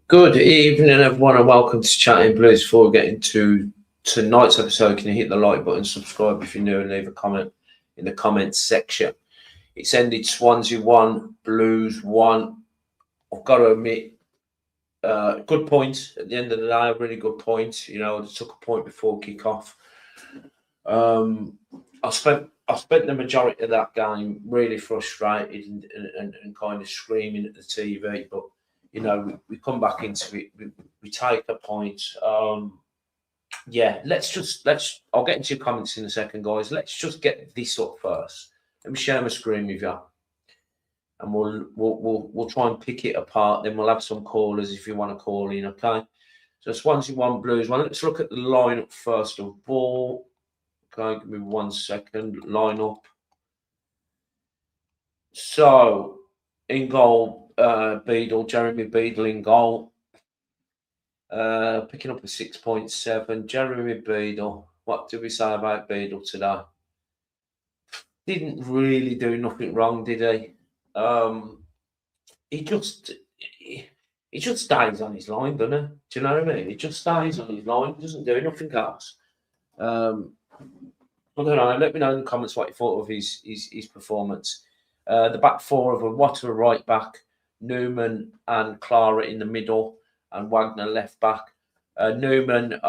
Good evening, everyone, and welcome to Chatting Blues. Before we get into tonight's episode, can you hit the like button, subscribe if you're new, and leave a comment in the comments section. It's ended Swansea 1, Blues 1. I've got to admit, good point at the end of the day, a really good point. You know, I took a point before kick-off. I spent the majority of that game really frustrated and kind of screaming at the TV, but you know, we come back into it, we take a point. Yeah, I'll get into your comments in a second, guys. Let's just get this up first. Let me share my screen with you, and we'll try and pick it apart. Then we'll have some callers if you want to call in. Okay. So Swansea 1, Blues 1. Let's look at the lineup first of all. Okay, give me 1 second. Lineup. So in goal, Jeremy Beadle in goal. Picking up a 6.7. Jeremy Beadle. What did we say about Beadle today? Didn't really do nothing wrong, did he? He just stays on his line, doesn't he? Do you know what I mean? He just stays on his line. He doesn't do nothing else. I don't know. Let me know in the comments what you thought of his performance. The back four of them: Water right back, Newman and Clara in the middle, and Wagner left back. Newman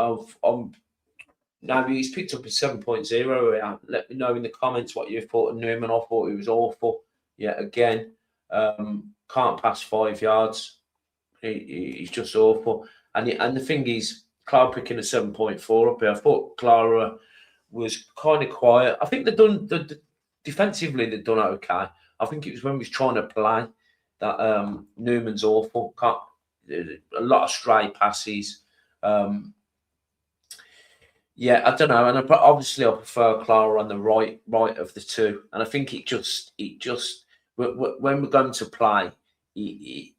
now he's picked up a 7.0. Let me know in the comments what you thought of Newman. I thought he was awful. Yeah, again, can't pass 5 yards. He's just awful. And the thing is, Clara picking a 7.4 up here. I thought Clara was kind of quiet. I think defensively they've done okay. I think it was when we was trying to play that Newman's awful. A lot of stray passes. Yeah, I don't know, and obviously I prefer Clara on the right of the two, and I think it just when we're going to play, it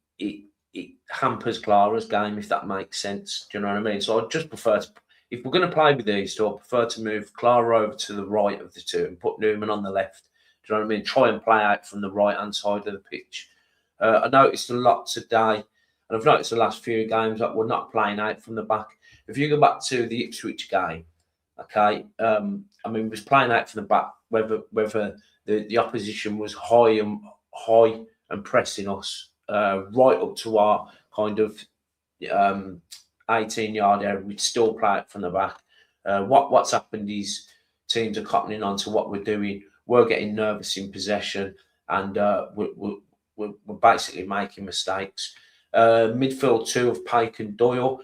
hampers Clara's game, if that makes sense. Do you know what I mean? So I just prefer to, if we're going to play with these two, I prefer to move Clara over to the right of the two and put Newman on the left. Do you know what I mean? Try and play out from the right-hand side of the pitch. I noticed a lot today, and I've noticed the last few games that we're not playing out from the back. If you go back to the Ipswich game, okay, I mean, we was playing out from the back, whether the opposition was high and pressing us right up to our kind of 18-yard area, we'd still play it from the back. What's happened is teams are cottoning on to what we're doing. We're getting nervous in possession, and we're basically making mistakes. Midfield two of Pike and Doyle,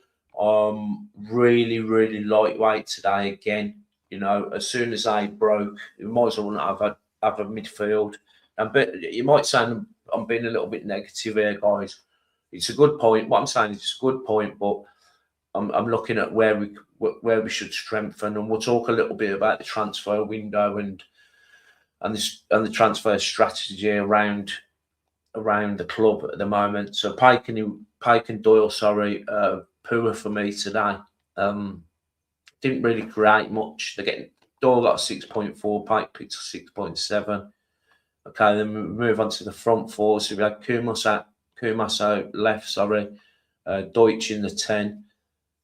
really lightweight today again. You know, as soon as they broke, you might as well not have a midfield. But you might say I'm being a little bit negative here, guys. It's a good point. What I'm saying is it's a good point, but I'm looking at where we should strengthen, and we'll talk a little bit about the transfer window and the transfer strategy around the club at the moment. So Pike and Doyle, poor for me today. Didn't really create much. Doyle got a 6.4, Pike picked a 6.7. Okay, then we move on to the front four. So we had Kumas out left, Deutsch in the 10,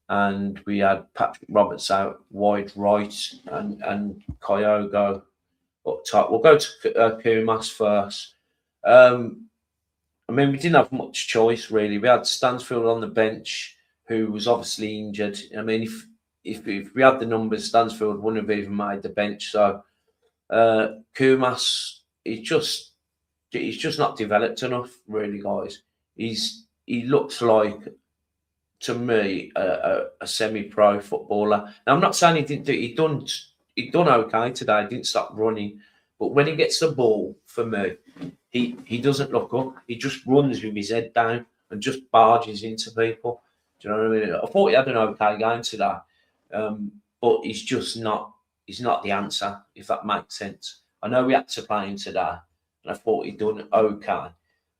and we had Patrick Roberts out wide right, and Kyogo up top. We'll go to Kumas first. I mean, we didn't have much choice really. We had Stansfield on the bench, who was obviously injured. I mean, if we had the numbers, Stansfield wouldn't have even made the bench. So Kumas, he's just not developed enough, really, guys. He looks like, to me, a semi-pro footballer. Now, I'm not saying he didn't do. He done okay today. He didn't stop running, but when he gets the ball, for me, he doesn't look up. He just runs with his head down and just barges into people. Do you know what I mean? I thought he had an okay game today, but he's just not. He's not the answer, if that makes sense. I know we had to play him today, and I thought he'd done okay.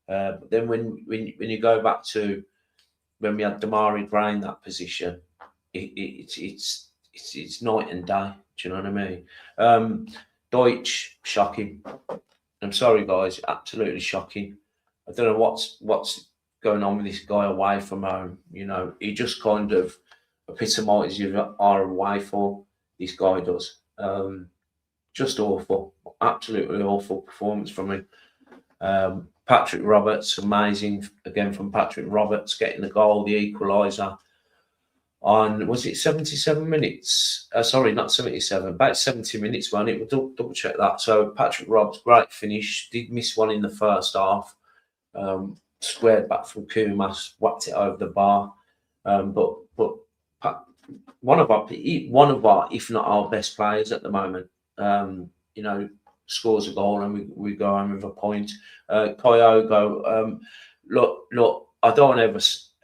But then when you go back to when we had Damari Gray in that position, it's night and day. Do you know what I mean? Deutsch, shocking. I'm sorry, guys, absolutely shocking. I don't know what's going on with this guy away from home. You know, he just kind of epitomises you are away for. This guy does. Just awful, absolutely awful performance from him. Patrick Roberts, amazing again from Patrick Roberts, getting the goal, the equaliser on, was it 77 minutes? Sorry, not 77, about 70 minutes, man. It will double check that. So Patrick Roberts, great finish. Did miss one in the first half. Squared back from Kumas, whacked it over the bar. But one of our, if not our best players at the moment, you know, scores a goal and we go home with a point. Kyogo, look, I don't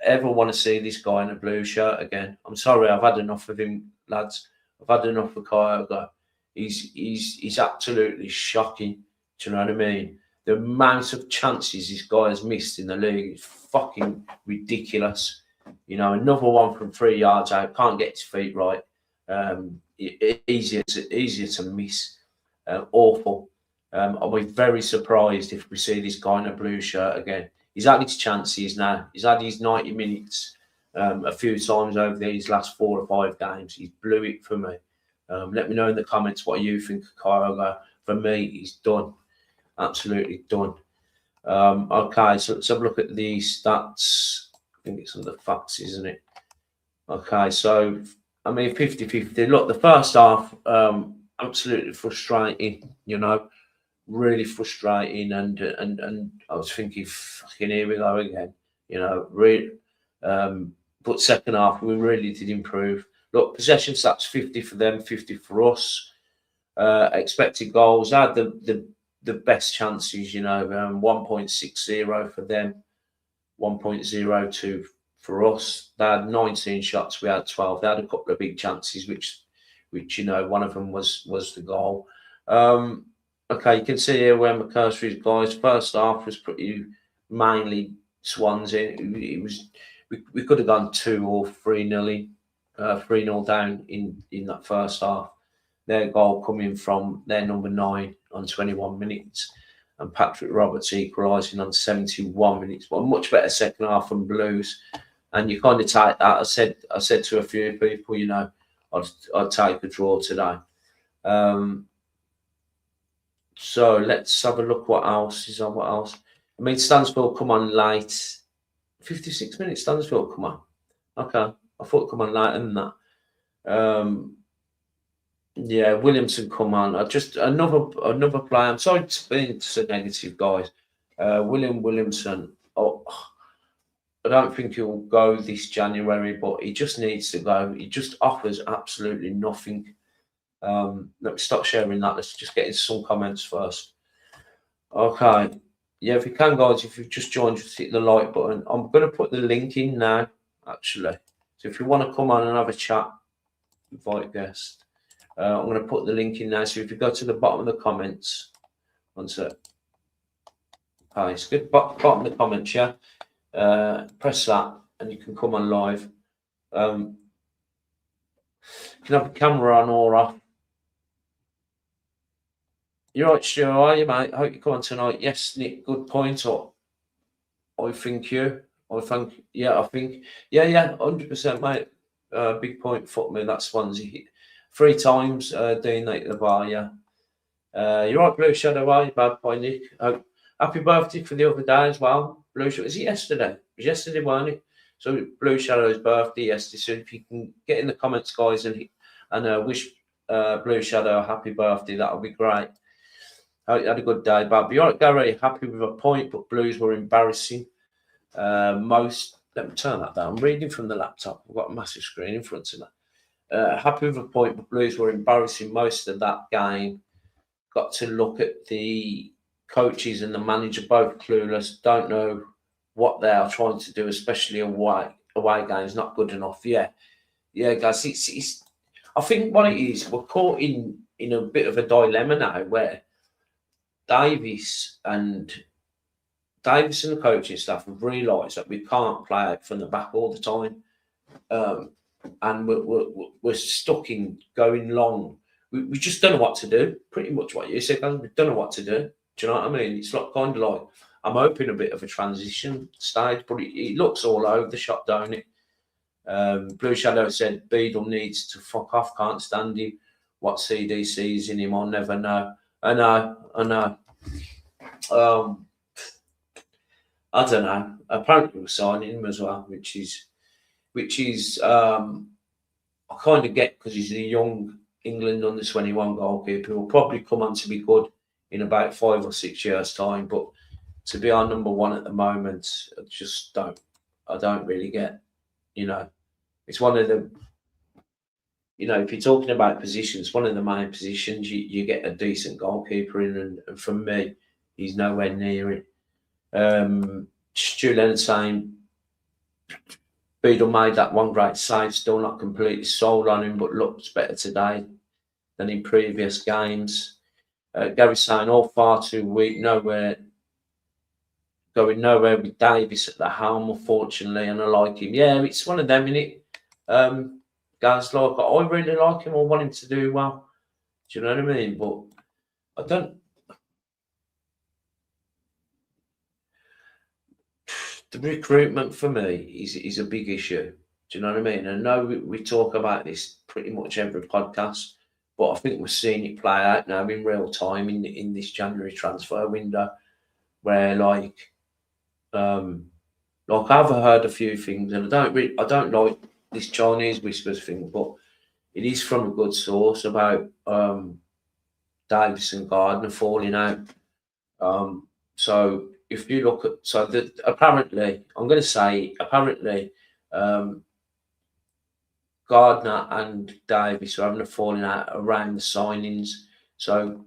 ever want to see this guy in a blue shirt again. I'm sorry, I've had enough of him, lads. I've had enough of Kyogo. He's absolutely shocking. Do you know what I mean? The amount of chances this guy has missed in the league is fucking ridiculous. You know, another one from 3 yards out, can't get his feet right. Easier to miss. Awful. I'll be very surprised if we see this guy in a blue shirt again. He's had his chances now. He's had his 90 minutes a few times over these last 4 or 5 games. He's blew it for me. Let me know in the comments what you think of Kyogo. For me, he's done. Absolutely done. Okay, so let's have a look at the stats. I think it's under facts, isn't it? Okay, so, I mean, 50-50. Look, the first half, absolutely frustrating, you know. Really frustrating, and I was thinking, fucking here we go again, you know. But second half we really did improve. Look, possession stats 50 for them, 50 for us. Expected goals, I had the best chances, you know. 1.60 for them, 1.02 for us. They had 19 shots, we had 12. They had a couple of big chances, which you know, one of them was the goal. Okay, you can see here where my cursor is, guys. First half was pretty mainly Swansea. We could have gone 2 or 3-0 down in that first half. Their goal coming from their number 9 on 21 minutes, and Patrick Roberts equalising on 71 minutes. But a much better second half from Blues, and you kind of take that. I said to a few people, you know, I'd take a draw today. So let's have a look what else is on. What else? I mean, Stansfield come on late. 56 minutes, Stansfield come on. Okay. I thought come on later than that. Yeah, Williamson come on. Just another player. I'm sorry to be so negative, guys. Williamson. Oh, I don't think he'll go this January, but he just needs to go. He just offers absolutely nothing. Let me stop sharing that. Let's just get into some comments first. Okay. Yeah, if you can, guys, if you've just joined, just hit the like button. I'm going to put the link in now, actually. So if you want to come on and have a chat, invite guest. I'm going to put the link in now. So if you go to the bottom of the comments, one sec. Okay, it's good. Bottom of the comments, yeah. Press that and you can come on live. You can have the camera on or off. You're right, Stu, are you, mate? I hope you come on tonight. Yes, Nick, good point. I think you. I think, yeah, 100%, mate. Big point, fuck me, that's Swansea. 3 times, Dean at the bar, yeah. You're right, Blue Shadow, are you, bad boy, Nick? Happy birthday for the other day as well. Blue Shadow, is it yesterday? It was yesterday, wasn't it? So Blue Shadow's birthday yesterday. So if you can get in the comments, guys, and wish Blue Shadow a happy birthday, that'll be great. I had a good day, but you're very happy with a point, but Blues were embarrassing. Let me turn that down. I'm reading from the laptop. I've got a massive screen in front of me. Happy with a point, but Blues were embarrassing most of that game. Got to look at the coaches and the manager, both clueless. Don't know what they are trying to do, especially away games. Not good enough. Yeah, guys. It's. I think what it is, we're caught in a bit of a dilemma now, where Davis and the coaching staff have realised that we can't play out from the back all the time, and we're stuck in going long. We just don't know what to do. Pretty much what you said, guys. We don't know what to do. Do you know what I mean? It's like kind of like I'm hoping a bit of a transition stage, but it looks all over the shop, don't it? Blue Shadow said Beadle needs to fuck off, can't stand him. What CDC's in him, I'll never know. I know. Um, I don't know. Apparently we're signing him as well, which is I kind of get because he's a young England under 21 goalkeeper. He'll probably come on to be good in about 5 or 6 years' time, but to be our number one at the moment, I just don't. I don't really get. You know, it's one of the. If you're talking about positions, one of the main positions you get a decent goalkeeper in, and for me, he's nowhere near it. Stu Leonard saying Beadle made that one great save, still not completely sold on him, but looks better today than in previous games. Gary saying all far too weak, going nowhere with Davis at the helm, unfortunately, and I like him. Yeah, it's one of them, innit? Guys, like, I really like him, I want him to do well. Do you know what I mean? But I don't. The recruitment for me is a big issue. Do you know what I mean? I know we talk about this pretty much every podcast, but I think we're seeing it play out now in real time in this January transfer window, where I've heard a few things, and I don't like this Chinese whispers thing, but it is from a good source about Davis and Gardner falling out. So if you look at apparently, I'm going to say apparently, Gardner and Davis are having a falling out around the signings. So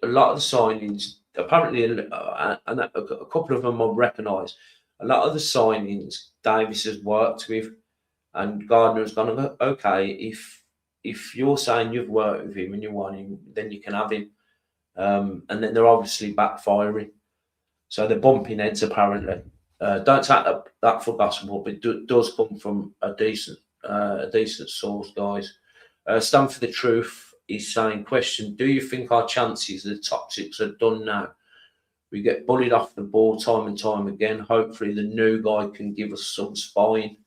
a lot of the signings, apparently, and a couple of them I've recognised. A lot of the signings Davis has worked with, and Gardner has gone, okay, if you're saying you've worked with him and you want him, then you can have him. And then they're obviously backfiring. So they're bumping heads, apparently. Don't take that for gospel, but it does come from a decent source, guys. Stand for the Truth is saying, question, do you think our chances of the top six are done now? We get bullied off the ball time and time again. Hopefully the new guy can give us some spine.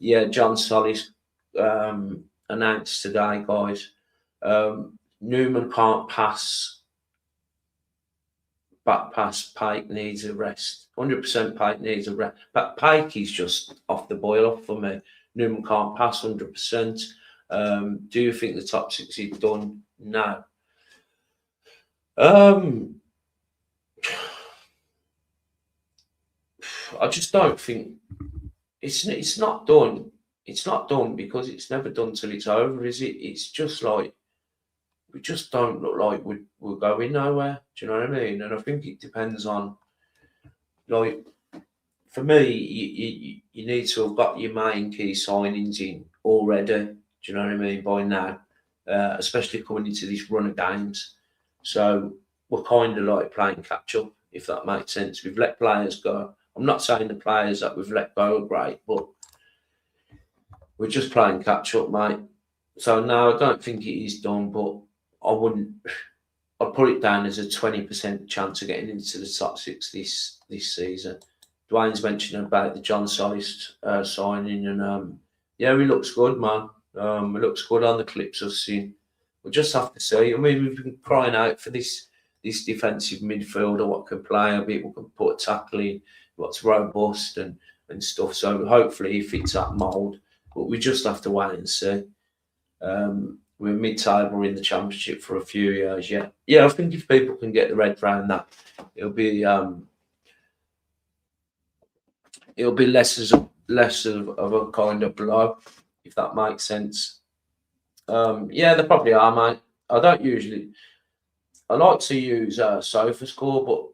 Yeah, John Solis announced today, guys. Newman can't pass. Back pass, Pike needs a rest. 100% Pike needs a rest. But Pike is just off the boil for me. Newman can't pass 100%. Do you think the top six is done? No. I just don't think it's not done. It's not done because it's never done till it's over, is it? It's just like we just don't look like we're going nowhere. Do you know what I mean? And I think it depends on, like, for me, you need to have got your main key signings in already. Do you know what I mean? By now, especially coming into this run of games. So we're kind of like playing catch up, if that makes sense. We've let players go. I'm not saying the players that we've let go are great, but we're just playing catch up, mate. So no, I don't think it is done, but I'd put it down as a 20% chance of getting into the top six this season. Dwayne's mentioned about the John Solis signing, and yeah, he looks good, man. He looks good on the clips I've seen. We'll just have to see. I mean, we've been crying out for this defensive midfielder, what can play a bit, what can put a tackle in, what's robust and stuff. So hopefully he fits that mould. But we just have to wait and see. We're mid-table in the Championship for a few years yet. Yeah, I think if people can get their head around that, it'll be less of a kind of blow, if that makes sense. Yeah, they probably are, mate. I like to use SofaScore, but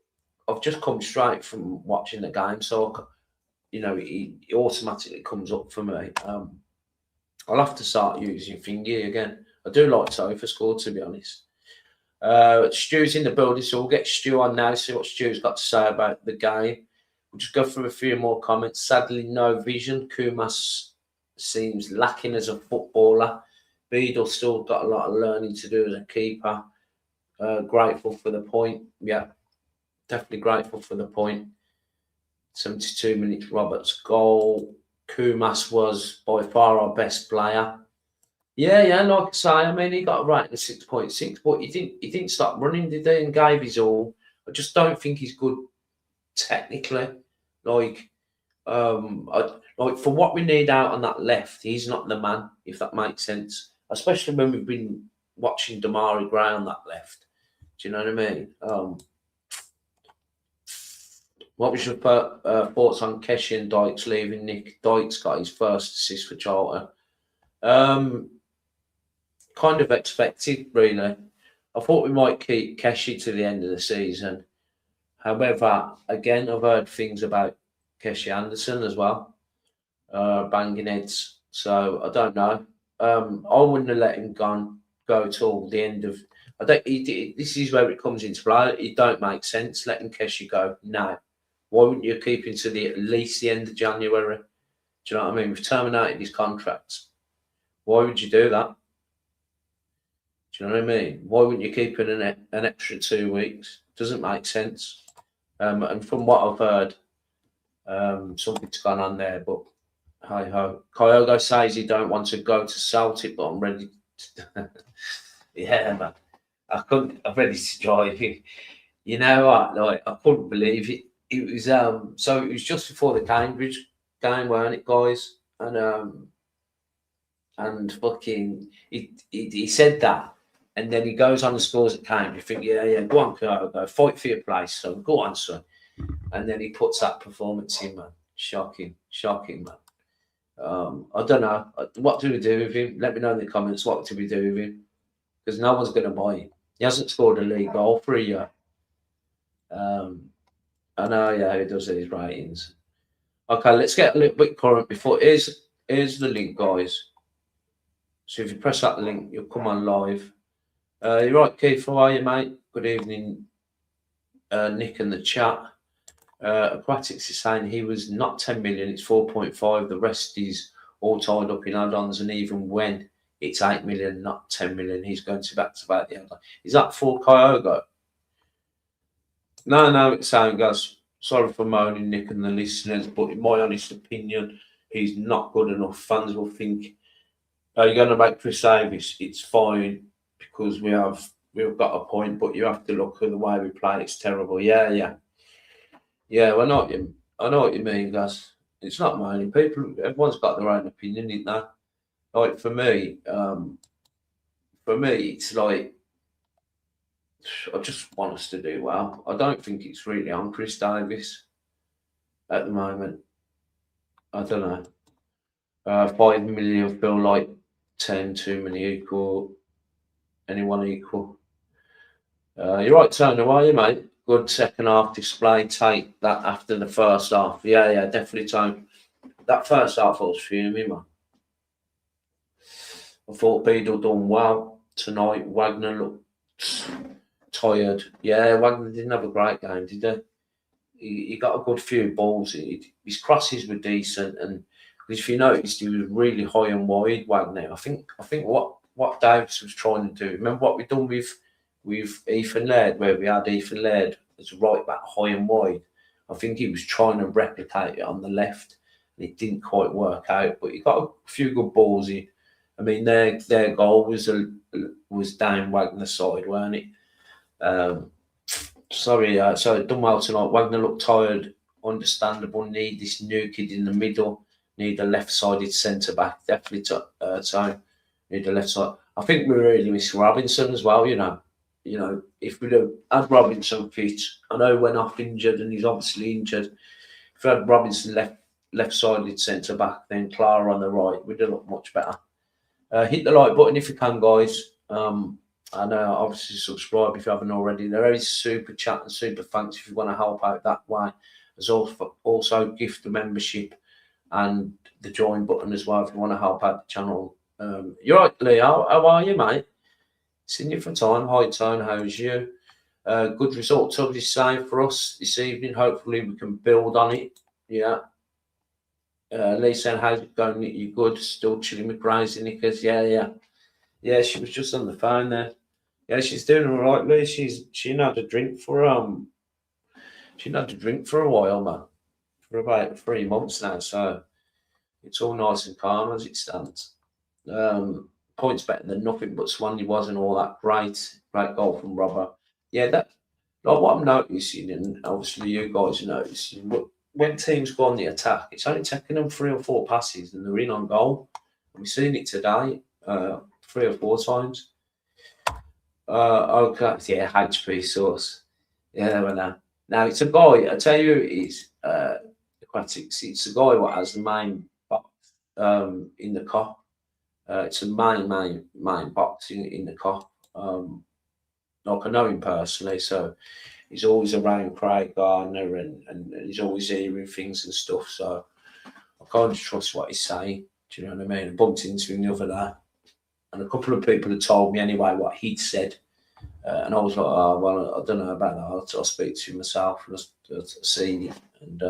I've just come straight from watching the game, so it automatically comes up for me. I'll have to start using Thingy again. I do like SofaScore, to be honest. Stu's in the building, so we'll get Stu on now, see what Stu's got to say about the game. We'll just go through a few more comments. Sadly, no vision. Kumas seems lacking as a footballer. Beadle still got a lot of learning to do as a keeper. Grateful for the point. Yeah. definitely grateful for the point. 72 minutes, Roberts' goal. Kumas was by far our best player. Yeah, like I say, I mean, he got a rating of 6.6, but he didn't stop running, did he? And gave his all. I just don't think he's good technically. Like, like for what we need out on that left, he's not the man, if that makes sense. Especially when we've been watching Damari Gray on that left. Do you know what I mean? What was your thoughts on Keshi and Dykes leaving? Nick Dykes got his first assist for Charlton. Kind of expected, really. I thought we might keep Keshi to the end of the season. However, again, I've heard things about Keshi Anderson as well, banging heads. So I don't know. I wouldn't have let him go till the end of. I don't. This is where it comes into play. It don't make sense letting Keshi go now. Why wouldn't you keep him to at least the end of January? Do you know what I mean? We've terminated his contracts. Why would you do that? Do you know what I mean? Why wouldn't you keep it an extra 2 weeks? Doesn't make sense. And from what I've heard, something's gone on there. But hi ho. Kyogo says he don't want to go to Celtic, but I'm ready. Yeah, man. I'm ready to drive. You know what? Like I couldn't believe it. It was so it was just before the Cambridge game, weren't it, guys? And fucking he said that, and then he goes on and scores at Cambridge. You think, yeah, go on, go fight for your place, son. Go on, son. And then he puts that performance in, man. Shocking, man. I don't know. What do we do with him? Let me know in the comments. What do we do with him? Because no one's going to buy him. He hasn't scored a league goal for a year. I know, yeah, he does these ratings. Okay, let's get a little bit current before. Here's the link, guys. So if you press that link, you'll come on live. You're right, Keith. How are you, mate? Good evening, Nick in the chat. Aquatics is saying he was not 10 million, it's 4.5. The rest is all tied up in add-ons, and even when it's 8 million, not 10 million, he's going to back the add-on. Is that for Kyogo? No, it's saying, guys. Sorry for moaning, Nick and the listeners, but in my honest opinion, he's not good enough. Fans will think, you're going to make Chris Davis. It's fine because we've got a point, but you have to look at the way we play. It's terrible. Yeah. I know what you mean, guys. It's not mine. Everyone's got their own opinion, isn't that? Like for me, it's like I just want us to do well. I don't think it's really on Chris Davis at the moment. I don't know. 5 million feel like 10 too many equal. Anyone equal? You're right, Tony. How are you, mate? Good second half display. Take that after the first half. Yeah, definitely, Tony. That first half I was fuming, man. I thought Beadle done well tonight. Wagner looked tired. Yeah, Wagner didn't have a great game, did he? He got a good few balls. His crosses were decent, and if you noticed, he was really high and wide. Wagner. I think what Davis was trying to do. Remember what we done with Ethan Laird, where we had Ethan Laird as right back high and wide. I think he was trying to replicate it on the left, and it didn't quite work out. But he got a few good balls in. I mean, their goal was down Wagner's side, weren't it? So it done well tonight. Wagner looked tired, understandable. Need this new kid in the middle. Need a left-sided centre back. Definitely time. Need a left side. I think we really miss Robinson as well. You know, if we'd have had Robinson fit, I know he went off injured, and he's obviously injured. If we had Robinson left-sided centre back, then Clara on the right, we'd have looked much better. Hit the like button if you can, guys. And obviously subscribe if you haven't already. There is super chat and super thanks if you want to help out that way. There's also gift the membership and the join button as well if you want to help out the channel. You're right, Lee. How are you, mate? Seen you for time. Hi, Tone. How's you? Good results, obviously, for us this evening. Hopefully, we can build on it. Yeah. Lee saying, how's it going? You good? Still chilling with crazy knickers? Yeah. Yeah, she was just on the phone there. Yeah, she's doing all right, Lee. She had a drink for She's had a drink for a while, man, for about 3 months now. So it's all nice and calm as it stands. Points better than nothing, but Swansea wasn't all that great. Great goal from Robert. Yeah, that like what I'm noticing, and obviously you guys are noticing, but when teams go on the attack, it's only taking them 3 or 4 passes and they're in on goal. And we've seen it today 3 or 4 times. Okay, yeah, HP source. Yeah, well, now it's a guy. I tell you, who it is Aquatics. It's a guy what has the main box in the cop. It's a main box in the cop. Like I know him personally, so he's always around Craig Gardner and he's always hearing things and stuff. So I kind of trust what he's saying. Do you know what I mean? I bumped into him the other day, and a couple of people had told me anyway what he'd said. And I was like, oh, well, I don't know about that. I'll speak to him myself and I'll see it. And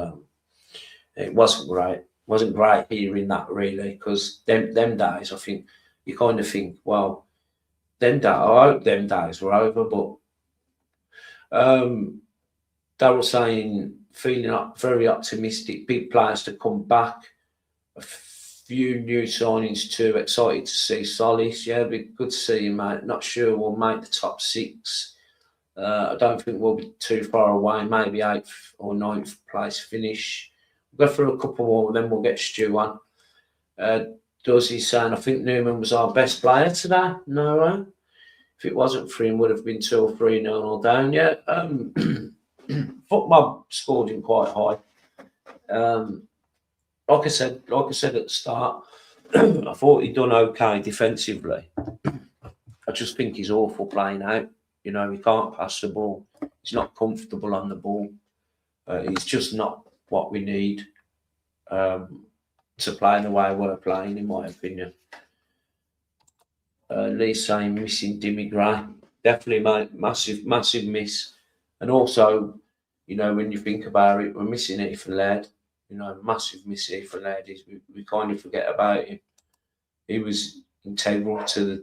it wasn't great. It wasn't great hearing that really, because them days, I think, you kind of think, well, I hope them days were over, but they were saying, feeling very optimistic, big players to come back, a few new signings too, excited to see Solis. Yeah, it'd be good to see him, mate. Not sure we'll make the top 6. I don't think we'll be too far away, maybe 8th or 9th place finish. We'll go through a couple more, then we'll get Stu on. Does he saying, I think Newman was our best player today? No, if it wasn't for him, would have been 2 or 3-0 all down. Yeah, Footmob scored him quite high. Like I said at the start, I thought he'd done okay defensively. I just think he's awful playing out. You know, he can't pass the ball. He's not comfortable on the ball. He's just not what we need to play in the way we're playing, in my opinion. Lee saying missing Dimmy Gray. Definitely, mate, massive miss. And also, you know, when you think about it, we're missing Ethan Laird. You know, massive miss Ethan Laird. We kind of forget about him. He was integral to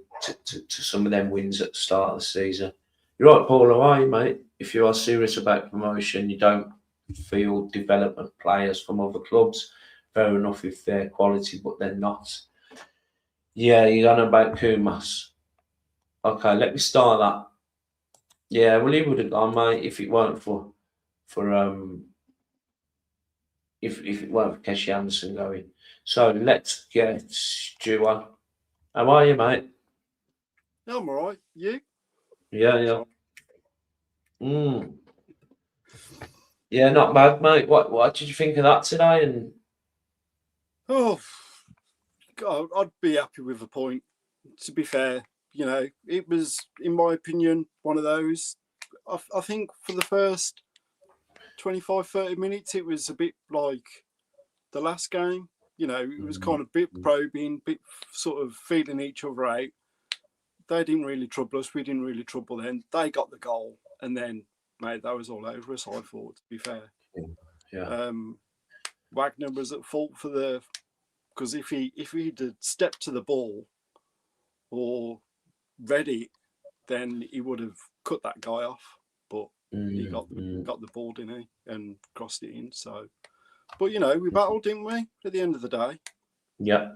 some of them wins at the start of the season. You're right, Paul, how are you, mate? If you are serious about promotion, you don't field development players from other clubs. Fair enough if they're quality, but they're not. Yeah, you're on about Kumas. Okay, let me start that. Yeah, well, he would have gone, mate, if it weren't for if it weren't for Keshi Anderson going. So let's get Stu on. How are you, mate? Yeah, I'm all right. You? Yeah. Yeah, not bad, mate. What did you think of that today? And oh, God, I'd be happy with a point. To be fair, you know, it was, in my opinion, one of those. I think for the first 25, 30 minutes, it was a bit like the last game. You know, it was kind of bit probing, bit sort of feeling each other out. They didn't really trouble us. We didn't really trouble them. They got the goal, and then, mate, that was all over us, I thought, to be fair. Yeah. Wagner was at fault for because if he'd stepped to the ball or read it, then he would have cut that guy off. But he got the ball, didn't he, and crossed it in. So, but you know, we battled, didn't we? At the end of the day, yeah.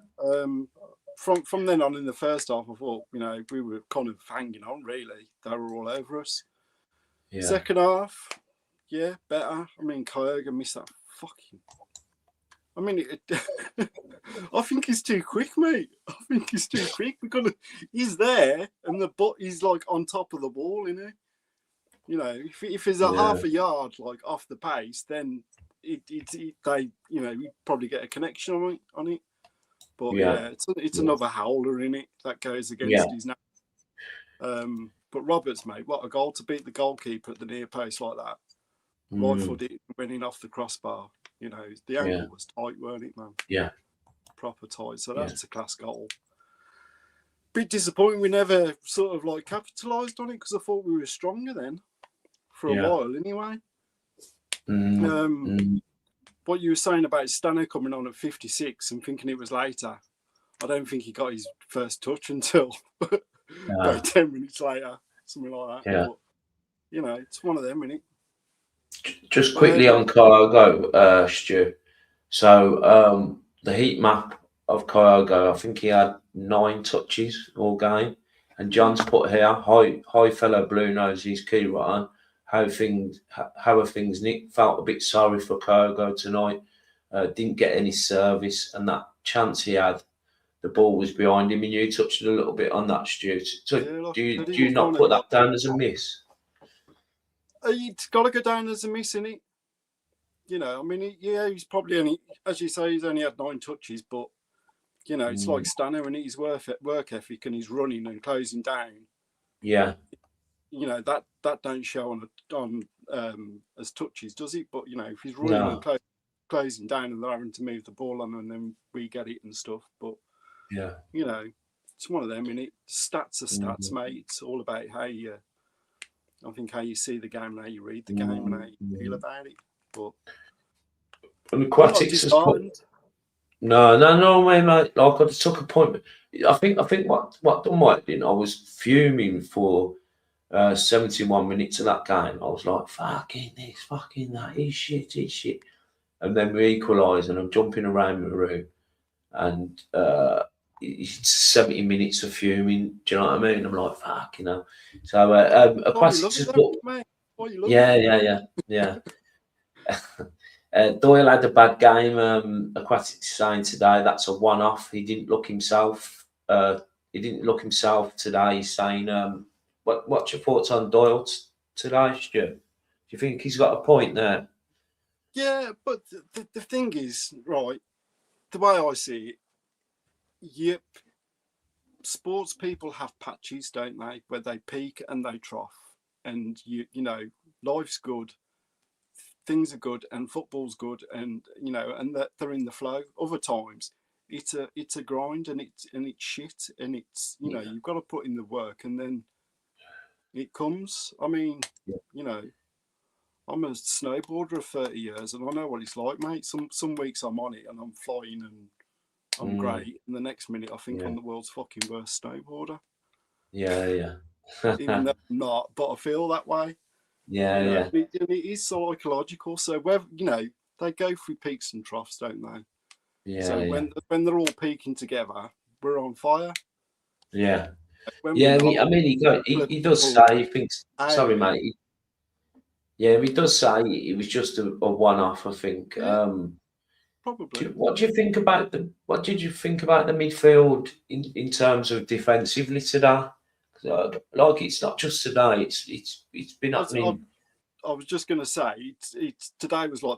From then on in the first half, I thought, you know, we were kind of hanging on. Really, they were all over us. Yeah. Second half, yeah, better. I mean, Kyoga missed that fucking. I mean, I think he's too quick, mate. I think he's too quick because he's there and he's like on top of the ball, isn't he? You know, if he's a half a yard like off the pace, then they, you know, you probably get a connection on it. But yeah, it's another howler in it that goes against his name. But Roberts, mate, what a goal to beat the goalkeeper at the near post like that. Rifled it, went in off the crossbar. You know, the angle was tight, weren't it, man? Yeah. Proper tight. So that's a class goal. Bit disappointing we never sort of like capitalised on it because I thought we were stronger then for a while anyway. What you were saying about Stano coming on at 56 and thinking it was later, I don't think he got his first touch until about 10 minutes later, something like that. Yeah. But, you know, it's one of them, isn't it? Just Go ahead. quickly on Kyogo, Stu. So the heat map of Kyogo, I think he had 9 touches all game. And John's put here, hi fellow Blue Noses, key right. How are things, Nick? Felt a bit sorry for Kyogo tonight. Didn't get any service, and that chance he had, the ball was behind him, and you touched a little bit on that, Stu. So Yeah, like I said, do he you was not kind of put like, that down as a miss? it's got to go down as a miss, innit? You know, I mean, yeah, he's probably only, as you say, he's only had 9 touches, but you know, it's like Stanner and his work ethic and his running and closing down. Yeah. You know, that don't show on as touches, does it? But you know, if he's running No. and closing down and they're having to move the ball on and then we get it and stuff. But Yeah. you know, it's one of them, innit? Stats are stats, mate. It's all about how you, I think, how you see the game and how you read the game and how you feel about it. But And I'm not Aquatics has put. disheartened. No, mate. Like I took a point. I think what done what didn't. I was fuming for 71 minutes of that game. I was like, fucking this, fucking that, he's shit. And then we equalise, and I'm jumping around the room, and it's 70 minutes of fuming. Do you know what I mean? I'm like, fuck, you know. So Why you love Aquatics it, has though, put. mate? Why you love it? Yeah. Doyle had a bad game. Aquatics saying today that's a one-off. He didn't look himself. Today. He's saying, what's your thoughts on Doyle today, Stu? Do you think he's got a point there? Yeah, but the thing is, right, the way I see it, yep, sports people have patches, don't they, where they peak and they trough. And you know, life's good, things are good, and football's good, and you know, and that they're in the flow. Other times, it's a grind, and it's shit, and it's, you know, you've got to put in the work, and then it comes. I mean, you know, I'm a snowboarder of 30 years, and I know what it's like, mate. Some weeks I'm on it and I'm flying and I'm great, and the next minute I think I'm the world's fucking worst snowboarder. Yeah. Even though I'm not, but I feel that way. You know, and it is psychological. So whether, you know, they go through peaks and troughs, don't they? So when they're all peaking together, we're on fire. Yeah. When we're not, I mean, he does say he thinks. Sorry, mate. He does say it was just a one-off. I think. Yeah, probably. What did you think about the midfield in terms of defensively today? Like it's not just today; it's been happening. I was just going to say it's today was like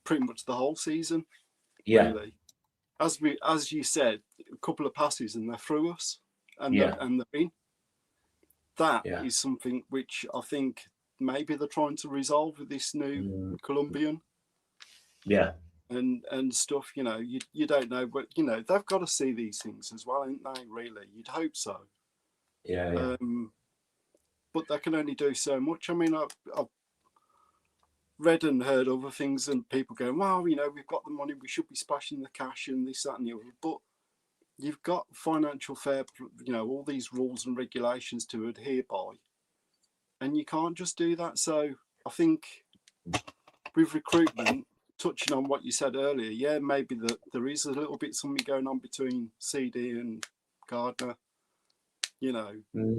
pretty much the whole season. Yeah. Really, as you said, a couple of passes and they're through us, and they're in. That is something which I think maybe they're trying to resolve with this new Colombian. Yeah. And stuff, you know, you don't know, but you know, they've got to see these things as well, ain't they? Really, you'd hope so. Yeah. But they can only do so much. I mean, I've read and heard other things, and people going, "Well, you know, we've got the money, we should be splashing the cash and this, that, and the other." But you've got financial fair, you know, all these rules and regulations to adhere by, and you can't just do that. So I think with recruitment, touching on what you said earlier, yeah, maybe there is a little bit something going on between CD and Gardner, you know,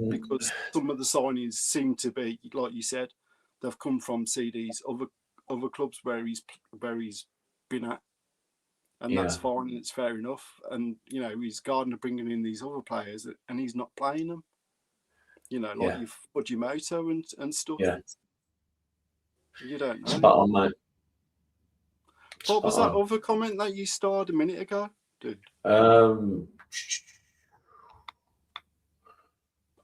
because some of the signings seem to be, like you said, they've come from CD's other clubs where he's been at, and that's fine, it's fair enough. And you know, he's Gardner bringing in these other players, and he's not playing them, you know, like your Fujimoto and stuff. Yeah. You don't know. Spot on, mate. What was that other comment that you starred a minute ago, dude?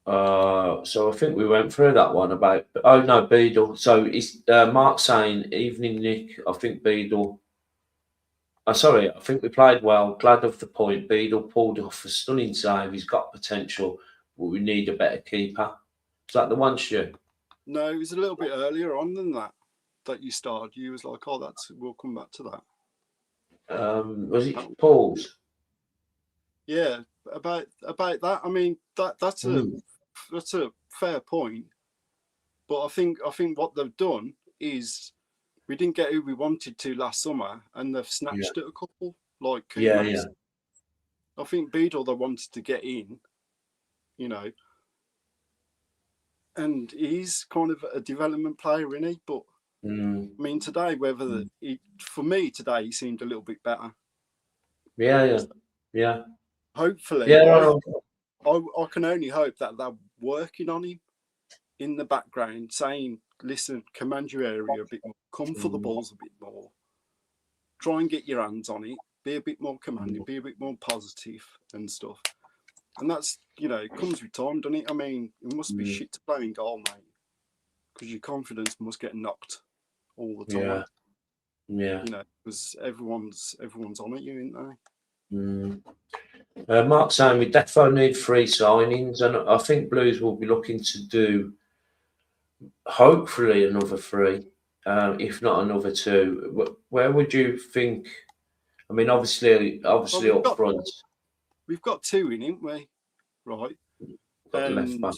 So I think we went through that one about. Oh no, Beadle. So it's Mark saying, "Evening, Nick. I think Beadle. Sorry, I think we played well. Glad of the point. Beadle pulled off a stunning save. He's got potential, but we need a better keeper." Is that the one, Stu? No, it was a little bit earlier on than that you started. You was like, "Oh, we'll come back to that." Was it Paul's? Yeah, about that. I mean, that's a fair point, but I think what they've done is we didn't get who we wanted to last summer, and they've snatched at a couple like Yeah, Kumas. yeah. I think Beadle they wanted to get in, you know, and he's kind of a development player, isn't he? But I mean, today, for me today, he seemed a little bit better. Yeah. Hopefully, Yeah, I can only hope that they're working on him in the background, saying, "Listen, command your area a bit more, come for the balls a bit more, try and get your hands on it, be a bit more commanding, be a bit more positive and stuff." And that's, it comes with time, doesn't it? I mean, it must be shit to play in goal, mate, because your confidence must get knocked all the time. Yeah. Because everyone's on at you, aren't they? Mark saying we definitely need 3 signings, and I think Blues will be looking to do hopefully another 3, if not another 2. Where would you think? I mean, obviously up front. We've got 2 in, haven't we? Right. Got the left back.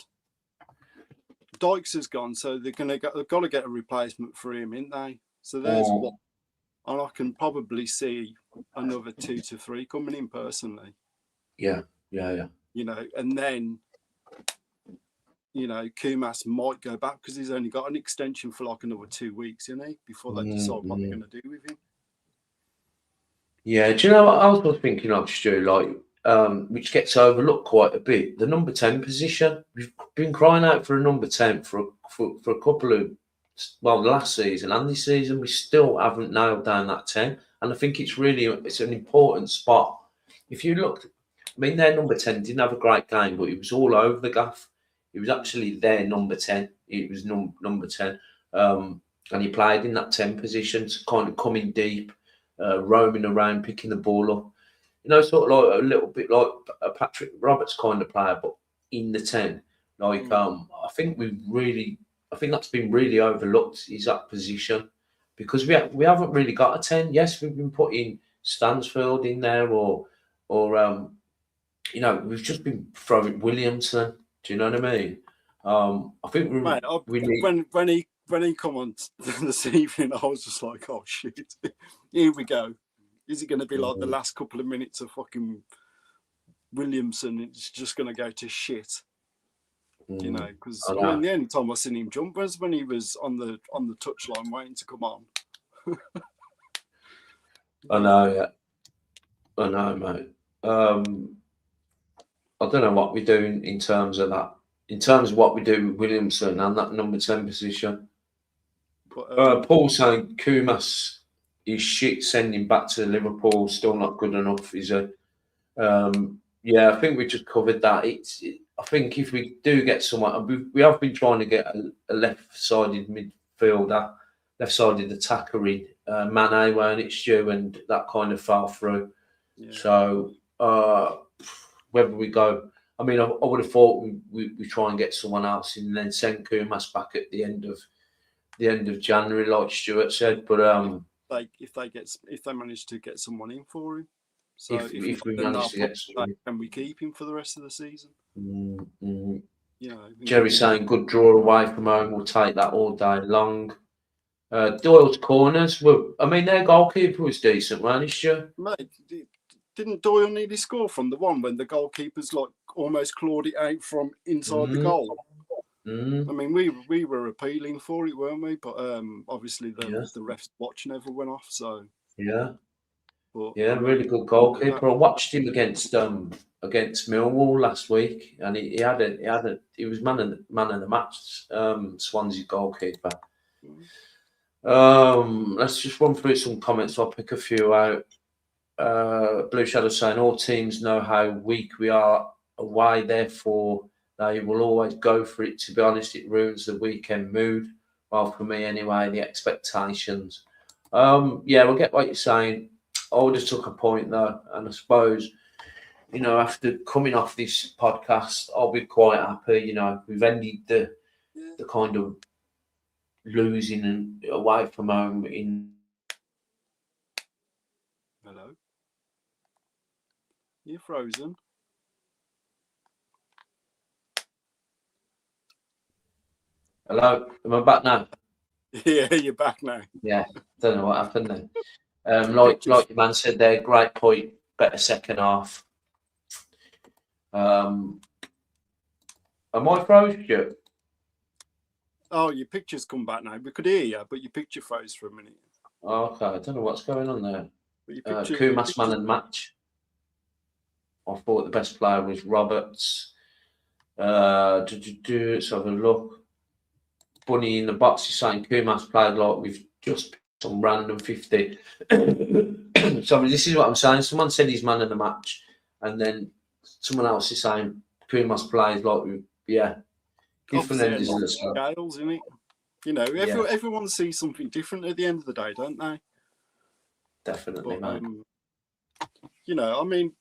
Dykes has gone, so they've got to get a replacement for him, ain't they? So there's one, and I can probably see another 2 to 3 coming in personally. Yeah. And then Kumas might go back because he's only got an extension for like another 2 weeks, isn't he? Before they decide what they're going to do with him. Yeah, do you know what I was thinking of, Stu? Like, which gets overlooked quite a bit. The number 10 position. We've been crying out for a number 10 for a couple of last season and this season. We still haven't nailed down that 10, and I think it's an important spot. If you look, I mean, their number 10 didn't have a great game, but he was all over the gaff. He was actually their number 10. It was number 10, and he played in that 10 position, kind of coming deep. Roaming around, picking the ball up, sort of like a little bit like a Patrick Roberts kind of player, but in the 10. I think that's been really overlooked, is that position, because we haven't really got a 10. Yes, we've been putting Stansfield in there, or we've just been throwing Williamson. Do you know what I mean? I think we need. When he come on this evening, I was just like, oh shit, here we go. Is it going to be like the last couple of minutes of fucking Williamson? It's just going to go to shit, because the only time I seen him jump was when he was on the touchline waiting to come on. I know, mate. I don't know what we're doing in terms of that. In terms of what we do with Williamson and that number 10 position. Paul saying Kumas is shit, sending back to Liverpool, still not good enough, is he? I think we just covered that. I think if we do get someone, we have been trying to get a left-sided midfielder, left-sided attacker in Mane, weren't it, Stu, and that kind of fell through. Yeah. So whether we go, I mean, I would have thought we try and get someone else and then send Kumas back at the end of January, like Stuart said. But if they manage to get someone in for him, so if we manage to get someone, can we keep him for the rest of the season? Jerry's saying good draw away from home. We'll take that all day long. Doyle's corners their goalkeeper was decent, weren't he, Stu? Mate, didn't Doyle nearly score from the one when the goalkeeper's like almost clawed it out from inside the goal? I mean, we were appealing for it, weren't we? But obviously the ref's watch never went off. So really good goalkeeper. I watched him against Millwall last week, and he was man of the match. Swansea goalkeeper. Let's just run through some comments. I'll pick a few out. Blue Shadow saying all teams know how weak we are away, therefore they will always go for it. To be honest, it ruins the weekend mood. Well, for me anyway, the expectations. We'll get what you're saying. I would have took a point though, and I suppose, after coming off this podcast, I'll be quite happy. We've ended the kind of losing and away from home in. Hello? You're frozen. Hello, am I back now? Yeah, you're back now. Yeah, don't know what happened then. Like Pictures. your man said there, great point. Better second half. Am I froze you? Oh, your pictures come back now. We could hear you, but your picture froze for a minute. Oh, okay, I don't know what's going on there. But your Kumas man pictures. and match. I thought the best player was Roberts. Let's have a look. Bunny in the box is saying Kumas played like we've just picked some random 50. So this is what I'm saying. Someone said he's man of the match, and then someone else is saying Kumas plays like we, yeah. Different Opposite enders ends of of the the scale. scales, isn't it? You know, Yeah, everyone sees something different at the end of the day, don't they? definitely, But mate. you know, I mean,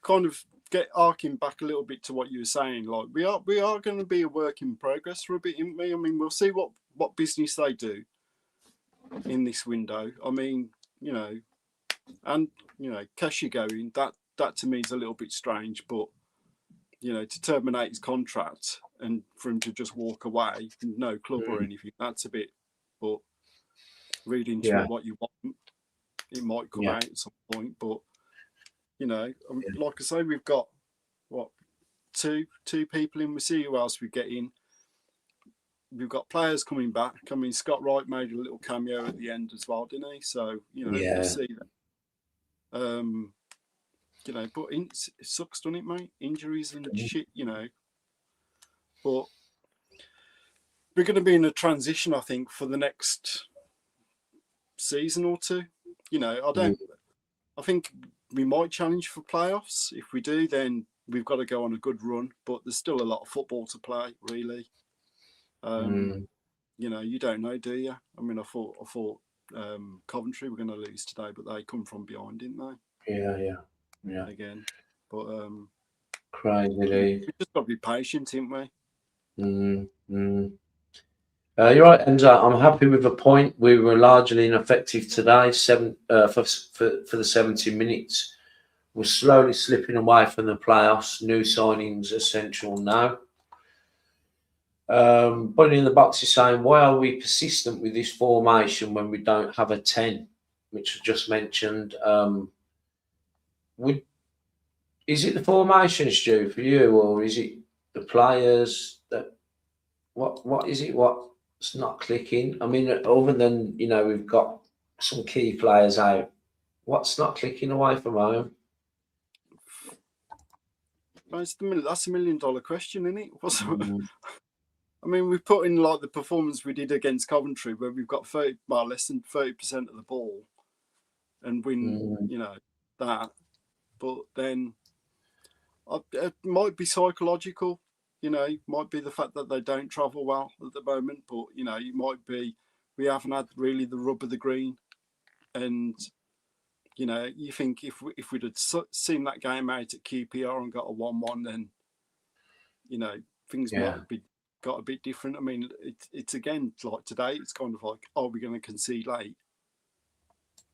kind of get arcing back a little bit to what you were saying. Like we are going to be a work in progress for a bit, isn't we? I mean, we'll see what business they do in this window. I mean, you know, and you know, Keshi going, that to me is a little bit strange, but you know, to terminate his contract and for him to just walk away, no club or anything, that's a bit. But read into Yeah, it what you want, it might come yeah, out at some point. But you know, yeah. like I say, we've got what two people in. We see who else we get in. We've got players coming back. I mean, Scott Wright made a little cameo at the end as well, didn't he? So you know, we'll Yeah. see that. You know, but it sucks, doesn't it, mate? Injuries and shit, you know. But we're going to be in a transition, I think, for the next season or two. You know, I think we might challenge for playoffs. If we do, then we've got to go on a good run. But there's still a lot of football to play, really. You know, you don't know, do you? I mean, I thought Coventry were going to lose today, but they come from behind, didn't they? Yeah. Again, but Crazy you know, league. we just got to be patient, haven't we? You're right, Enzo. I'm happy with the point. We were largely ineffective today. For the 70 minutes. We're slowly slipping away from the playoffs. New signings essential now. Bunny in the box is saying, why are we persistent with this formation when we don't have a 10, which I just mentioned? Is it the formation, Stu, for you, or is it the players that what is it? What's not clicking? I mean, other than we've got some key players out. What's not clicking away from home? That's $1 million question, isn't it? I mean, we put in like the performance we did against Coventry, where we've got less than 30% of the ball, and win. You know that, but then it might be psychological. You know, it might be the fact that they don't travel well at the moment, but you know, it might be we haven't had really the rub of the green, and you know, you think if we'd have seen that game out at QPR and got a 1-1, then you know things might have got a bit different. I mean, it's again like today. It's kind of like, are we going to concede late?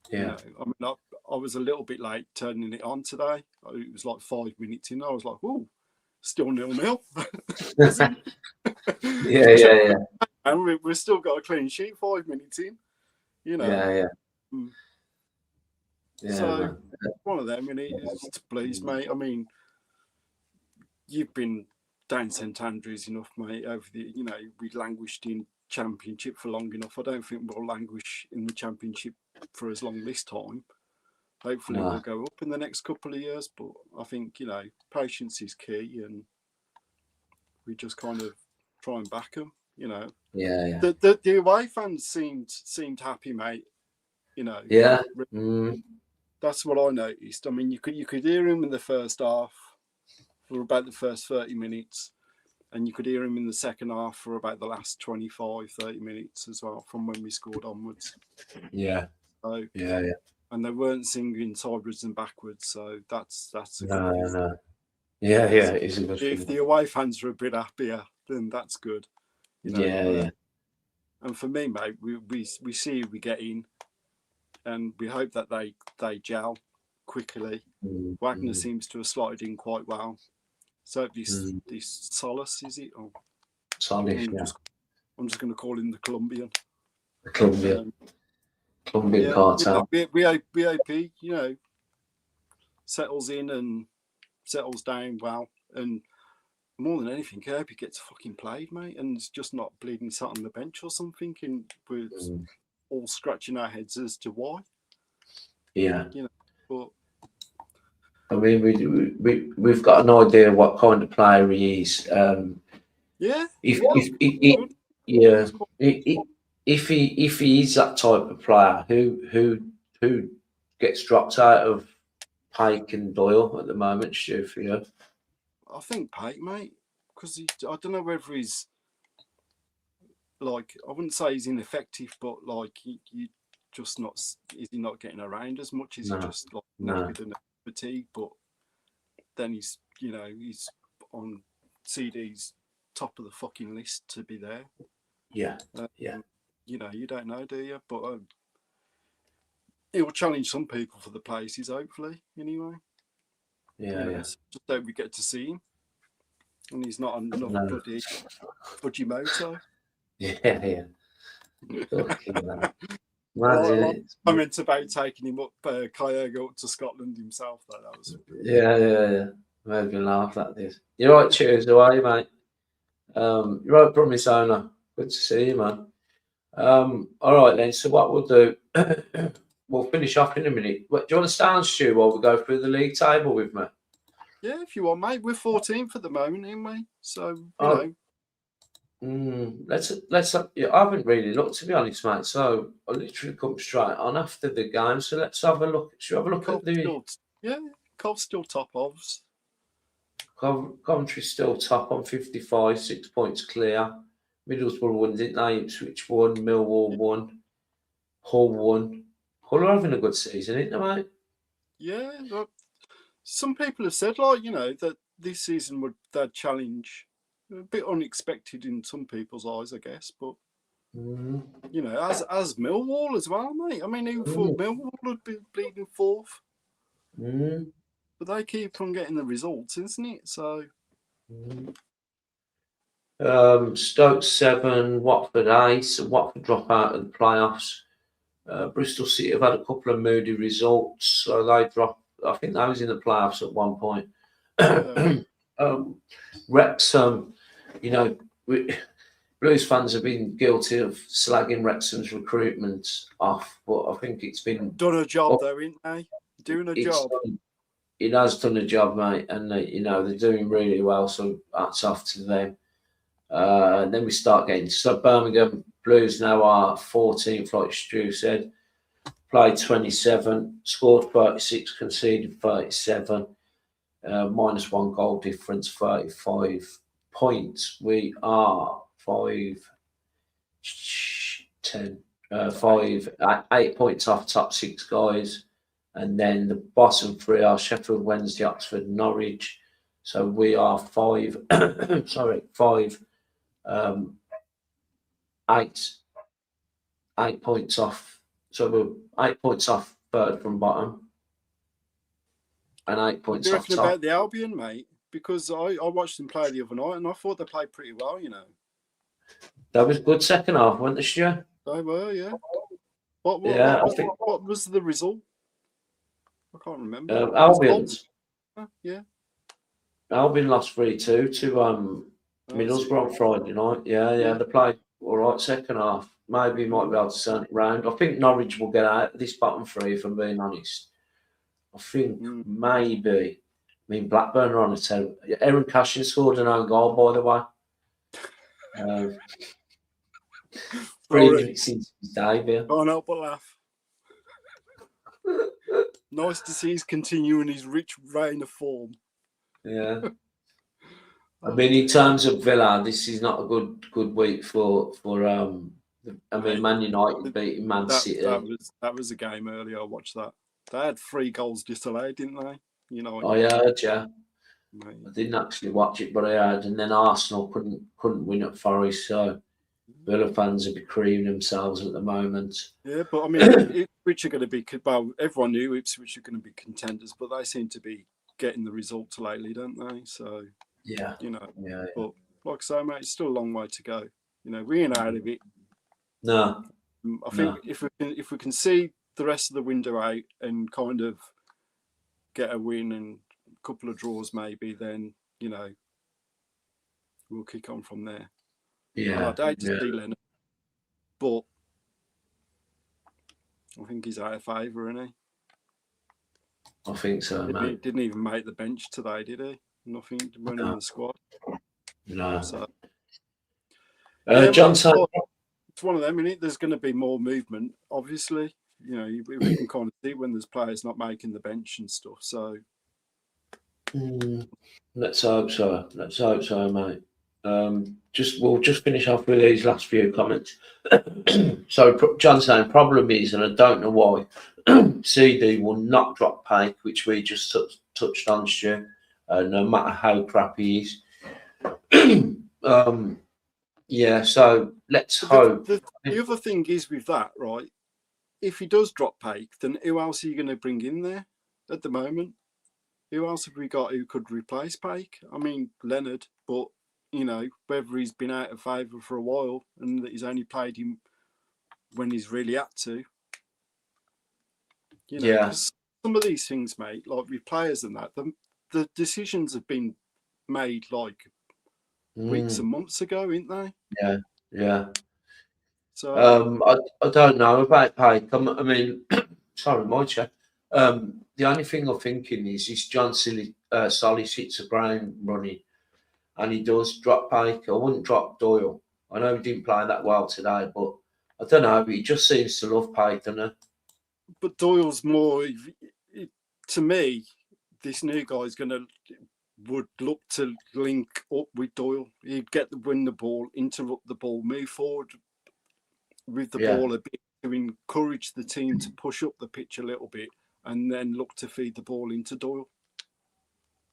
Yeah. You know, I mean, I was a little bit late turning it on today. It was like 5 minutes in. I was like, "Oh, still 0-0." Yeah. And we've still got a clean sheet 5 minutes in. You know. Yeah. So one of them, and it's pleased, mate. I mean, you've been down St Andrews enough, mate. Over the, you know, we languished in Championship for long enough. I don't think we'll languish in the Championship for as long this time. Hopefully, we'll go up in the next couple of years. But I think patience is key, and we just kind of try and back them. You know, the away fans seemed happy, mate. You know, that's what I noticed. I mean, you could hear him in the first half for about the first 30 minutes. And you could hear him in the second half for about the last 25, 30 minutes as well, from when we scored onwards. Yeah. So, yeah. And they weren't singing sideways and backwards, so that's a good thing. No. Yeah, it is a good thing. If the away fans are a bit happier, then that's good. You know? Yeah. And for me, mate, we see who we get in, and we hope that they gel quickly. Wagner seems to have slotted in quite well. So this Solace, is it? Or Solid, I'm just going to call him the Colombian. The Colombian Yeah, cartel. BAP, settles in and settles down well, and more than anything, Kirby gets fucking played, mate, and it's just not bleeding sat on the bench or something, and we're all scratching our heads as to why. Yeah. But I mean, we've got an idea what kind of player he is. yeah, If he is that type of player, who gets dropped out of Pike and Doyle at the moment, Stu, for you? I think Pike, mate, because I don't know whether he's like, I wouldn't say he's ineffective, but like he just not, is he not getting around as much? Is he just like knackered and fatigued? But then he's on CD's top of the fucking list to be there. Yeah. You don't know, do you? But it will challenge some people for the places, hopefully. Anyway. Yeah. So just hope we get to see him, and he's not another bloody Fujimoto. Yeah. Comments about taking him up, Kyogo up to Scotland himself. That was. Yeah. Made me laugh. That is. You're right. Cheers, how are you, mate? You're right, promise owner. Good to see you, man. All right then. So what we'll do, we'll finish off in a minute. Do you want to stand, Stu, while we go through the league table with me? Yeah, if you want, mate. We're 14th at the moment, ain't we? So let's. I haven't really looked, to be honest, mate. So I literally come straight on after the game. So let's have a look. Should we have a look at the? Cov's still top of. Coventry's still top on 55, 6 points clear. Middlesbrough won, didn't they? Ipswich won, Millwall won, Hull won. Hull are having a good season, isn't they, mate? Yeah, look, some people have said, that this season they'd challenge. A bit unexpected in some people's eyes, I guess, but as Millwall as well, mate. I mean, who thought Millwall would be bleeding fourth? But they keep on getting the results, isn't it? So. Stoke 7, Watford 8. So Watford drop out of the playoffs. Bristol City have had a couple of moody results, so they dropped. I think they was in the playoffs at one point. Wrexham, Blues fans have been guilty of slagging Wrexham's recruitment off, but I think it's been done a job though, ain't they? Doing a job. It has done a job, mate, and they're doing really well. So that's off to them. And then we start getting Birmingham Blues now are 14th, like Stu said. Played 27, scored 36, conceded 37. -1 goal difference, 35 points. We are 8 points off top 6 guys. And then the bottom 3 are Sheffield Wednesday, Oxford, Norwich. So we are 5, 8 points off. So we're 8 points off third from bottom. And 8 points off top. What do you reckon about the Albion, mate? Because I watched them play the other night and I thought they played pretty well, That was good second half, weren't they, Stu? They were, yeah. What was the result? I can't remember. Albion's. Yeah. Albion lost 3-2 to Middlesbrough on Friday night. Yeah. They played all right second half. Maybe might be able to turn it round. I think Norwich will get out of this bottom 3, if I'm being honest. I think maybe. I mean, Blackburn are on a 10. Aaron Cashin scored an own goal, by the way. 3 minutes into his debut. Can't help but laugh. Nice to see he's continuing his rich reign of form. Yeah. I mean, in terms of Villa, this is not a good week for Man United beating Man City. That was a game earlier. I watched that. They had 3 goals disallowed, didn't they? I heard, yeah. Mate. I didn't actually watch it, but I heard. And then Arsenal couldn't win at Forest, so Villa fans would be creaming themselves at the moment. Yeah, but I mean, Ipswich are going to be. Well, everyone knew Ipswich are going to be contenders, but they seem to be getting the results lately, don't they? So yeah. But like I say, mate, it's still a long way to go. We ain't out of it. No, I think if we can see the rest of the window out and kind of get a win and a couple of draws maybe, then we'll kick on from there. Yeah, I'd hate to see Leonard, but I think he's out of favour, isn't he? I think so, mate. He didn't even make the bench today, did he? Nothing, weren't in the squad. No. So, John said, it's one of them, isn't it? There's going to be more movement, obviously. We can kind of see when there's players not making the bench and stuff. So let's hope so. Let's hope so, mate. We'll just finish off with these last few comments. So John saying problem is, and I don't know why, CD will not drop Pake, which we just touched on, Stu. No matter how crap he is. Yeah, so let's hope. The other thing is with that, right? If he does drop Pake, then who else are you going to bring in there at the moment? Who else have we got who could replace Pake? I mean, Leonard, but, whether he's been out of favour for a while and that he's only played him when he's really had to. Because some of these things, mate, like with players and that, the decisions have been made like weeks and months ago, ain't they? Yeah. So I don't know about Pike. I mean, sorry, my chat. The only thing I'm thinking is John Solly hits the ground running, and he does drop Pike. I wouldn't drop Doyle. I know he didn't play that well today, but I don't know. He just seems to love Pike, doesn't he? But Doyle's more, to me, this new guy's would look to link up with Doyle. He'd win the ball, interrupt the ball, move forward with the ball a bit to encourage the team to push up the pitch a little bit and then look to feed the ball into Doyle.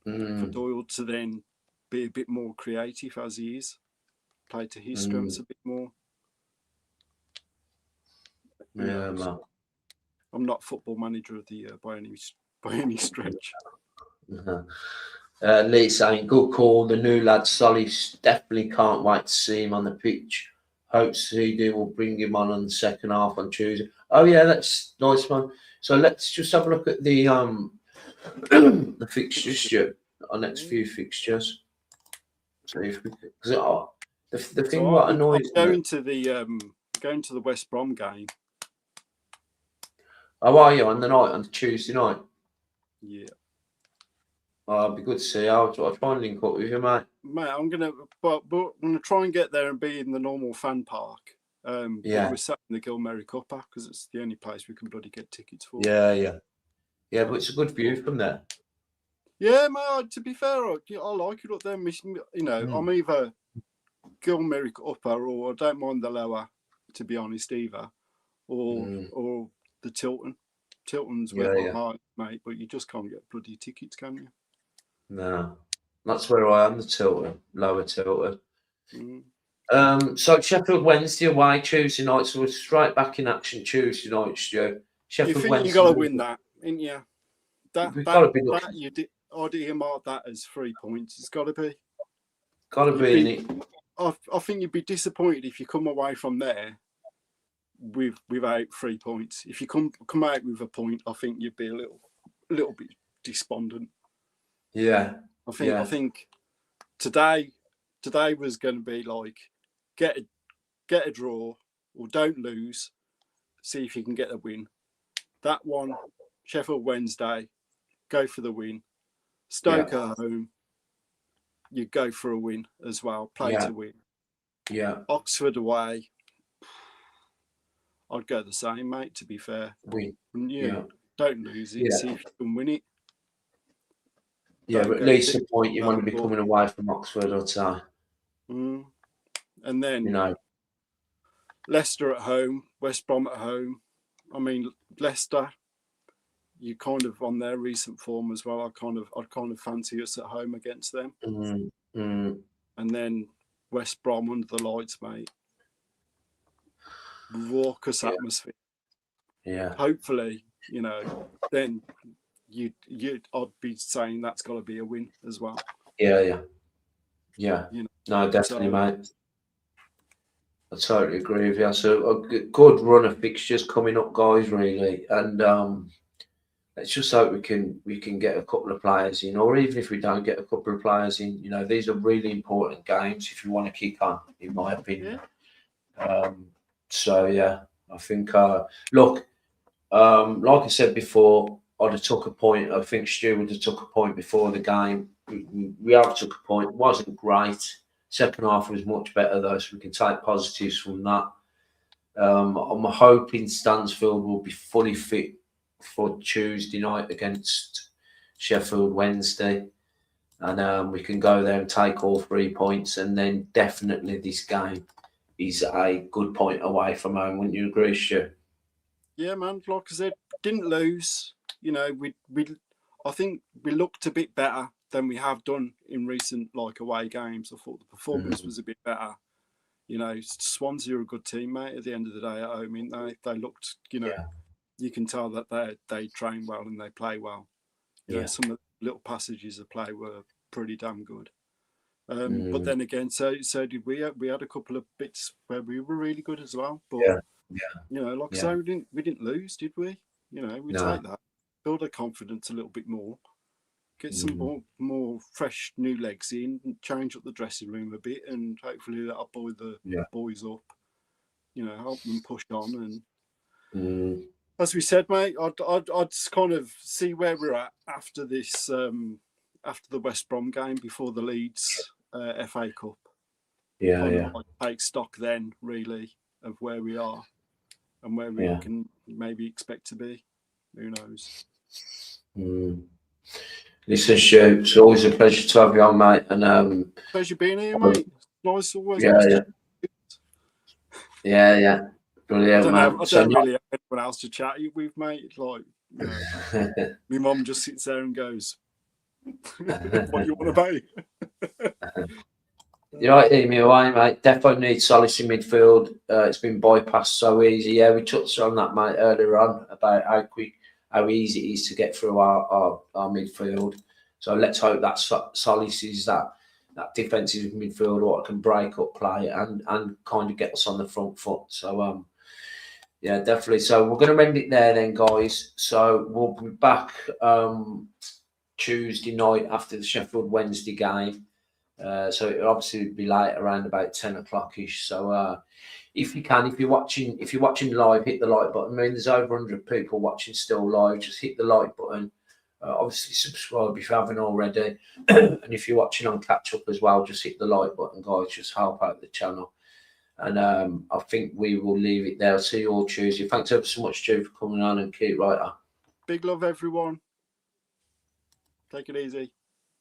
For Doyle to then be a bit more creative as he is, play to his strengths a bit more. Man. I'm not football manager of the year by any stretch. Lee saying, good call. The new lad, Solly, definitely can't wait to see him on the pitch. Hope CD will bring him on the second half on Tuesday. Oh, yeah, that's nice, man. So let's just have a look at the the fixtures, Stu. Our next few fixtures. So if we, the thing what annoys me. Going to the West Brom game. How are you on the Tuesday night? Yeah. It'd be good to see. I'll try and link up with you, mate. Mate, I'm gonna try and get there and be in the normal fan park. We're sat in the Gilmary Cuppa because it's the only place we can bloody get tickets for. Yeah, but it's a good view from there. Yeah, mate. To be fair, I like it up there. I'm either Gilmary Cuppa or I don't mind the lower, to be honest, either, or the Tilton. Tilton's where my heart, mate, but you just can't get bloody tickets, can you? No, that's where I am, the Tilton, lower Tilton. So Sheffield Wednesday away Tuesday night, so we're straight back in action Tuesday night, Stu. Sheffield Wednesday. You got to win that, ain't you? I'd earmark that as 3 points. It's got to be. Got to be in it. I think you'd be disappointed if you come away from there without 3 points. If you come out with a point, I think you'd be a little bit despondent. Yeah. I think today was going to be like get a draw or don't lose, see if you can get a win. That one, Sheffield Wednesday, go for the win. Stoke at home, you go for a win as well, play to win. Yeah. Oxford away, I'd go the same, mate, to be fair. Win. Don't lose it, see if you can win it. Yeah, but at least a point you want to be coming away from Oxford, I'd say. And then Leicester at home, West Brom at home. I mean, Leicester, you kind of on their recent form as well. I'd kind of fancy us at home against them. And then West Brom under the lights, mate. Raucous atmosphere. Yeah. Hopefully, then I'd be saying that's got to be a win as well. Yeah. No, definitely, mate. I totally agree with you. So a good run of fixtures coming up, guys, really, and let's just hope we can get a couple of players in, or even if we don't get a couple of players in, these are really important games if you want to kick on, in my opinion. Yeah. So yeah, I think look, like I said before, I'd have took a point. I think Stu would have took a point before the game. We have took a point. It wasn't great. Second half was much better though, so we can take positives from that. I'm hoping Stansfield will be fully fit for Tuesday night against Sheffield Wednesday, and we can go there and take all 3 points. And then definitely this game is a good point away from home. Wouldn't you agree, Stu? Yeah, man. Like I said, didn't lose. I think we looked a bit better than we have done in recent away games. I thought the performance was a bit better. Swansea are a good team, mate. At the end of the day, at home, they looked. Yeah, You can tell that they train well and they play well. yeah. Some of the little passages of play were pretty damn good. But then again, so did we. We had a couple of bits where we were really good as well. But Yeah, yeah, like I yeah. say, we didn't lose, did we? We No. take that, build our confidence a little bit more, get some Mm. more fresh new legs in, and change up the dressing room a bit, and hopefully that'll buoy the Yeah. boys up. Help them push on. And Mm. as we said, mate, I'd kind of see where we're at after this, after the West Brom game before the Leeds FA Cup. Yeah, Kind yeah, of take stock then, really, of where we are and where we yeah. can maybe expect to be. Who knows? Mm. Listen, Stu, it's always a pleasure to have you on, mate. And Pleasure being here, mate. Always yeah, nice to yeah, chat. yeah. I Brilliant, man. So don't really have anyone else to chat with, mate. My mum just sits there and goes, "What you want to pay?" You're right, me away, mate. Defo needs solace in midfield. It's been bypassed so easy. Yeah, we touched on that, mate, earlier on about how easy it is to get through our midfield. So let's hope that solace is that defensive midfield, what can break up play and kind of get us on the front foot. So yeah, definitely. So we're going to end it there then, guys. So we'll be back Tuesday night after the Sheffield Wednesday game. So it'll obviously be late, around about 10 o'clock ish. So if you're watching live, hit the like button. I mean, there's over 100 people watching still live. Just hit the like button. Obviously subscribe if you haven't already. And if you're watching on catch up as well, just hit the like button, guys. Just help out the channel. And I think we will leave it there. I'll see you all Tuesday. Thanks ever so much, Stu, for coming on, and keep right on. Big love, everyone. Take it easy.